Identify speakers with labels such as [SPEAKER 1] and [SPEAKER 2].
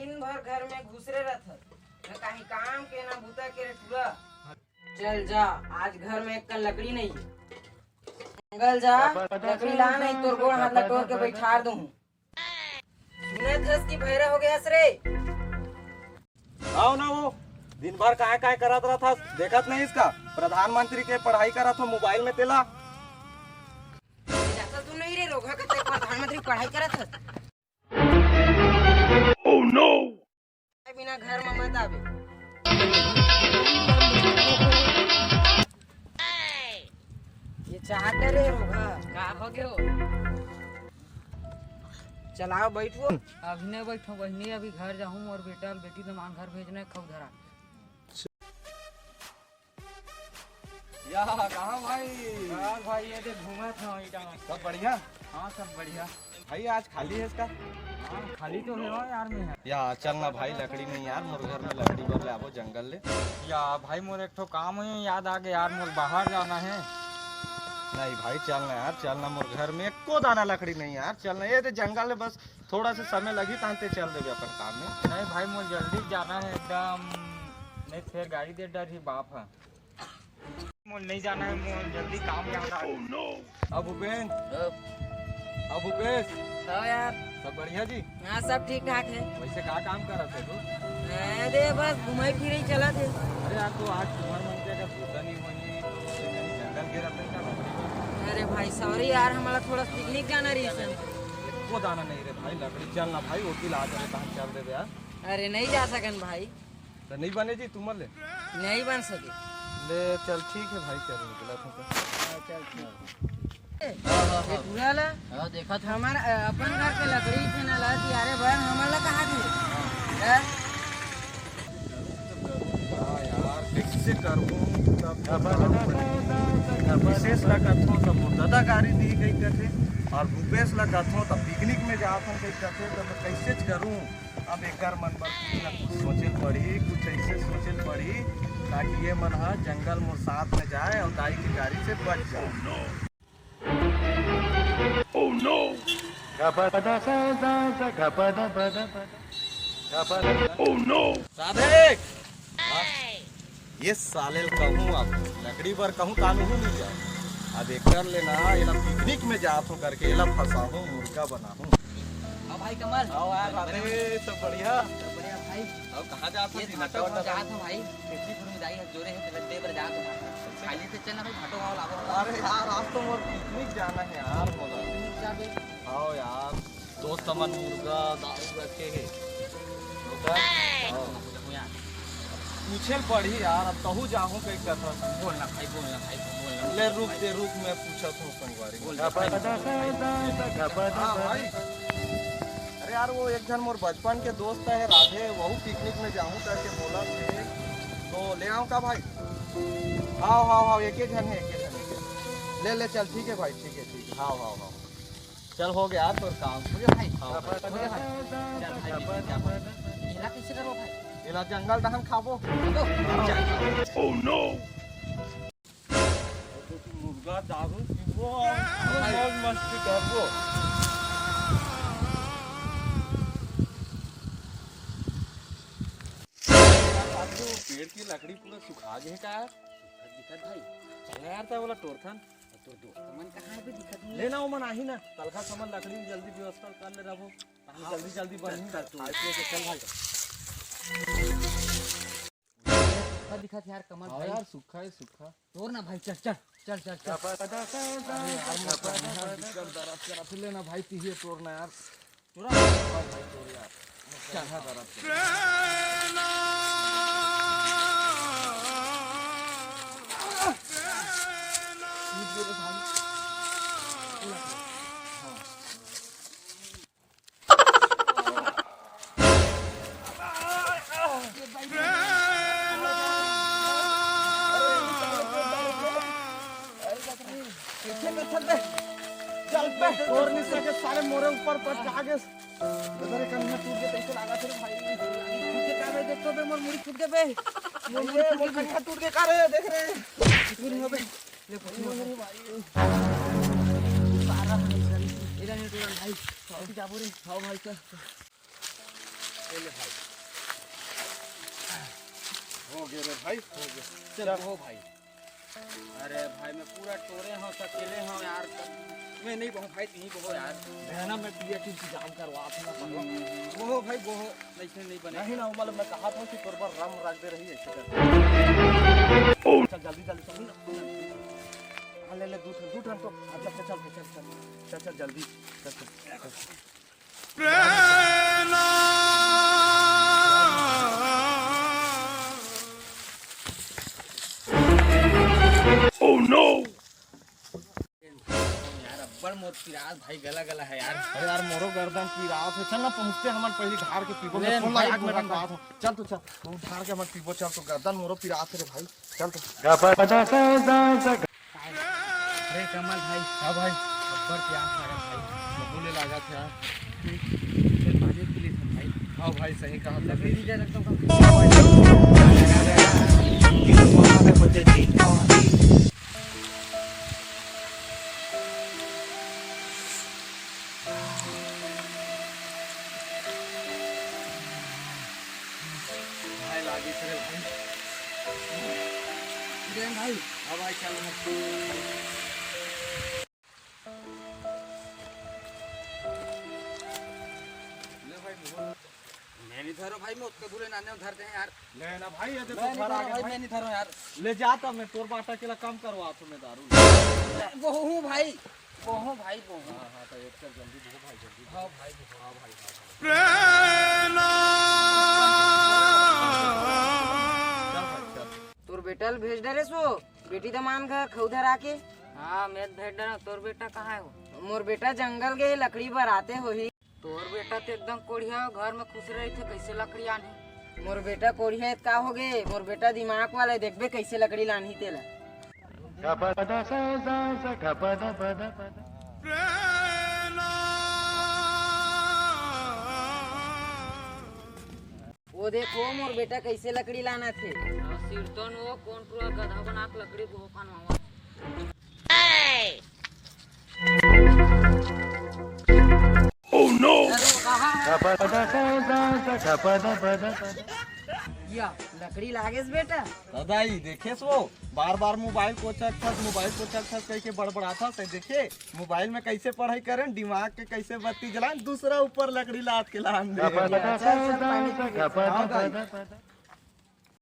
[SPEAKER 1] दिन भर घर में घुसरे रहत न कहीं काम के ना भूता के टूरा। चल जा, आज घर में एक लकड़ी नहीं है। जंगल जा, लकड़ी ला, नहीं तोर गोड़ हाथ लटोर के बैठा दूं। सुने थस की भैरा हो गया रे।
[SPEAKER 2] आओ ना वो दिन भर काय काय करत रहा था, देखत नहीं इसका प्रधानमंत्री के पढ़ाई करत हो मोबाइल में तेला।
[SPEAKER 1] जाता तू नहीं रे, रोगा के प्रधानमंत्री पढ़ाई करत हस।
[SPEAKER 2] ओह नो,
[SPEAKER 1] बिना घर में मत आवे। ये चाहत रे रोगा का हो गयो। चलाओ बैठो।
[SPEAKER 3] अभी नहीं बैठो बहनी, अभी घर जाऊँ और बेटा और बेटी तो मान घर भेजने खब धरा।
[SPEAKER 2] या कहाँ भाई?
[SPEAKER 3] भाई ये देख घूमा था
[SPEAKER 2] सब बढ़िया?
[SPEAKER 3] हाँ सब बढ़िया।
[SPEAKER 2] भाई आज खाली है इसका?
[SPEAKER 3] हाँ खाली तो है यार में है।
[SPEAKER 2] या चल ना भाई, लकड़ी नहीं यार, मोर घर में लकड़ी पर ले आवो जंगल ले।
[SPEAKER 3] या भाई मोर एक तो काम है, याद आ गया यार, मोर बाहर जाना है।
[SPEAKER 2] नहीं भाई चल ना यार, चल ना, मोर घर में एको दाना लकड़ी नहीं यार, चल ना, ये तो जंगल है, बस थोड़ा सा समय लगी तांते चल देवे अपन काम में।
[SPEAKER 3] नहीं भाई मोर जल्दी जाना है एकदम, नहीं फिर गाड़ी दे डर ही बाप है। मोर नहीं जाना है, मोर जल्दी काम याद आ गया।
[SPEAKER 2] अब भूपेन, अब भूपेश,
[SPEAKER 1] तो यार
[SPEAKER 2] सब बढ़िया जी?
[SPEAKER 1] यहाँ सब ठीक ठाक है।
[SPEAKER 2] वैसे क्या काम कर रहे थे तू?
[SPEAKER 1] दे बस घुमाई फिर ही चला थे।
[SPEAKER 2] अरे यार तो आज तुम्हारे मन के भूता नहीं हुई तो जंगल गिरा था।
[SPEAKER 1] अरे भाई सॉरी यार, हमारा थोड़ा पिकनिक जाना रही सन।
[SPEAKER 2] वो दाना नहीं रे भाई, लकड़ी चल ना भाई, वकील आ जाए कहाँ चल दे यार।
[SPEAKER 1] अरे नहीं जा सकन भाई।
[SPEAKER 2] तो नहीं बने जी तुम ले?
[SPEAKER 1] नहीं बन सके।
[SPEAKER 2] ले चल ठीक है भाई, चल निकला था।
[SPEAKER 1] चल ठीक। पूरा ला देखा था हमारा अपन घर के लकड़ी थे ना ला यारे बहन हमारा कहाँ थे।
[SPEAKER 2] यार कैसे करूँ विशेष लगत हो तब दादाकारी दी गई करते और भूपेश लगत हो तब पिकनिक में जात हो कहीं करते, तो मैं कैसे करूँ। अब एक मन पर कुछ न कुछ सोचे पड़ी, कुछ ऐसे सोचे पड़ी ताकि ये मन हा जंगल मोर साथ में जाए और दाई की गाड़ी से बच जाए। Oh no! Oh no! Radhe! ये साले कहूँ अब लकड़ी पर कहूँ कानून नहीं जाए। अब एक कर लेना, ये ना पिकनिक में जात हो करके ये ना फंसा हूँ, मुर्गा बना हूँ।
[SPEAKER 3] अब भाई कमल
[SPEAKER 2] आओ यार राधे, सब बढ़िया?
[SPEAKER 3] बढ़िया भाई।
[SPEAKER 2] अब कहाँ जात हो?
[SPEAKER 3] ये भाटो में जात हो भाई, खेती में जाई है, जोरे है तो लड्डे पर जात हो। खाली से चलना भाई, भाटो वाला लागो।
[SPEAKER 2] अरे यार आज तो मोर पिकनिक जाना है यार, बोला आओ यार, दोस्त मन मुर्गा दारू रखे है पूछे पड़ी यार, अब कहूँ जाऊँ कहीं कथा।
[SPEAKER 3] बोलना भाई, बोलना भाई, बोलना।
[SPEAKER 2] ले रुक दे, रुक मैं पूछा हूँ संगवारी। हाँ भाई, अरे यार वो एक जन मोर बचपन के दोस्त है राधे, वही पिकनिक में जाऊँ करके बोला थे, तो ले आऊँ का भाई? हाँ हाँ हाँ, एक ही जन है, एक ही जन। ले ले चल, ठीक है भाई, ठीक है ठीक है। हाँ हाँ हाँ चल, हो गया तो काम।
[SPEAKER 3] मुझे भाई, मुझे भाई, चल भाई, इला कैसे करो भाई?
[SPEAKER 2] इला जंगल दहन खाबो।
[SPEAKER 3] Oh no!
[SPEAKER 2] मुर्गा दारू पीबो और मस्ती करबो। पेड़ की लकड़ी पूरा सुखा गए का यार,
[SPEAKER 3] दिक्कत भाई।
[SPEAKER 2] चल यार तो बोला टोरथन
[SPEAKER 3] तो दोस्त मन कहाँ पे दिक्कत नहीं
[SPEAKER 2] लेना हो मन आही ना, तलखा समन लकड़ी जल्दी व्यवस्था कर ले रहो, जल्दी जल्दी बनी कर तू। चल भाई,
[SPEAKER 3] दिक्कत यार कमल
[SPEAKER 2] हाँ
[SPEAKER 3] भाई।
[SPEAKER 2] यार सूखा है सूखा।
[SPEAKER 3] तोड़ ना भाई, चल चल चल चल चल।
[SPEAKER 2] लेना भाई, तीहे तोड़ना यार, तोड़ा भाई तोड़ यार, चल पे तोड़ नहीं सके सारे मोरे ऊपर पर जाके इधर कन्या टूट के कैसे लगा थे भाई।
[SPEAKER 1] टूट के कारे देखो बे, मोर मुड़ी टूट के बे,
[SPEAKER 2] मोर मुड़ी कन्या टूट के कारे देख रहे
[SPEAKER 1] टूट हो बे। ले पहुंच भाई, सारा इधर नहीं टूट भाई। जाबो रे, हां भाई चल।
[SPEAKER 2] हो गया रे भाई, हो गया।
[SPEAKER 3] चल हो भाई। अरे भाई मैं पूरा टोरे हूँ, अकेले हूँ यार। मैं नहीं बहु भाई, नहीं बहु यार।
[SPEAKER 2] बहना मैं पिया की इंतजाम करवा था ना पहला।
[SPEAKER 3] बहु भाई बहु, नहीं बने।
[SPEAKER 2] नहीं ना मतलब मैं कहा था कि तोर पर रम रख दे रही है ऐसे कर। चल जल्दी जल्दी चल ना। हाँ ले दूध तो चल जल्दी चल।
[SPEAKER 3] यार अब्बड़ मोट पिराज भाई, गला है यार।
[SPEAKER 2] अरे यार मोरो गर्दन पीरात है। चल ना पहुंचते हमार पहले धार के पीबो।
[SPEAKER 3] ले
[SPEAKER 2] मैं फोन
[SPEAKER 3] भाई,
[SPEAKER 2] लगा के
[SPEAKER 3] मेरा
[SPEAKER 2] रखवा था। चल तो चल तू धार के मत पीबो। चल तो गर्दन मोरो पीरात है रे भाई। चल तो।
[SPEAKER 3] अरे कमल भाई,
[SPEAKER 2] हां भाई
[SPEAKER 3] अब्बड़ प्यास लगा भाई।
[SPEAKER 2] बोले लगा था।
[SPEAKER 3] चल पानी पी ले भाई।
[SPEAKER 2] हां भाई सही कहा था।
[SPEAKER 3] लकड़ी दीजिए रखता हूँ।
[SPEAKER 2] भाई लागी रे भाई।
[SPEAKER 3] भाई अब भाई चल मैं नहीं धरो भाई, मैं उसके दूर नाने धरते हैं यार।
[SPEAKER 2] ले ना भाई ये देखो
[SPEAKER 3] मैं नहीं
[SPEAKER 2] घर
[SPEAKER 3] धरो
[SPEAKER 2] आ गया
[SPEAKER 3] भाई,
[SPEAKER 2] भाई।
[SPEAKER 3] मैं नहीं धरो यार।
[SPEAKER 2] ले जाता मैं तोर बाटा के ला कम करवा तो मैं दारू।
[SPEAKER 3] वो हूँ भाई, वो हूँ भाई, वो हूँ।
[SPEAKER 2] हां तो एक चल जल्दी दो भाई जल्दी।
[SPEAKER 3] हाँ भाई,
[SPEAKER 2] हां भाई चल भाई चल।
[SPEAKER 1] तोर बेटल भेज डरे सो बेटी दमान घर खौधर आके।
[SPEAKER 4] हाँ मैं भेज डरा। तोर बेटा कहाँ है वो?
[SPEAKER 1] मोर बेटा जंगल गए लकड़ी बराते होही।
[SPEAKER 4] तोर बेटा तो एकदम कोढ़िया है, घर में खुश रही थे, कैसे लकड़ी आनी?
[SPEAKER 1] मोर बेटा कोढ़िया का हो गे। मोर बेटा दिमाग वाला देखबे कैसे लकड़ी लानी तेला। वो देखो मोर बेटा कैसे लकड़ी लाना थे।
[SPEAKER 4] सिरतन वो कौन पूरा गधा बना के लकड़ी को खान हुआ।
[SPEAKER 1] या लकड़ी लागेस बेटा।
[SPEAKER 2] दादाई देखे सो बार बार मोबाइल को चल कह के बड़बड़ाता से। देखे मोबाइल में कैसे पढ़ाई करें, दिमाग के कैसे बत्ती जलाएं, दूसरा ऊपर लकड़ी लाद के लान दे।
[SPEAKER 1] चल चल पानी पी ले।
[SPEAKER 2] हाँ दाई।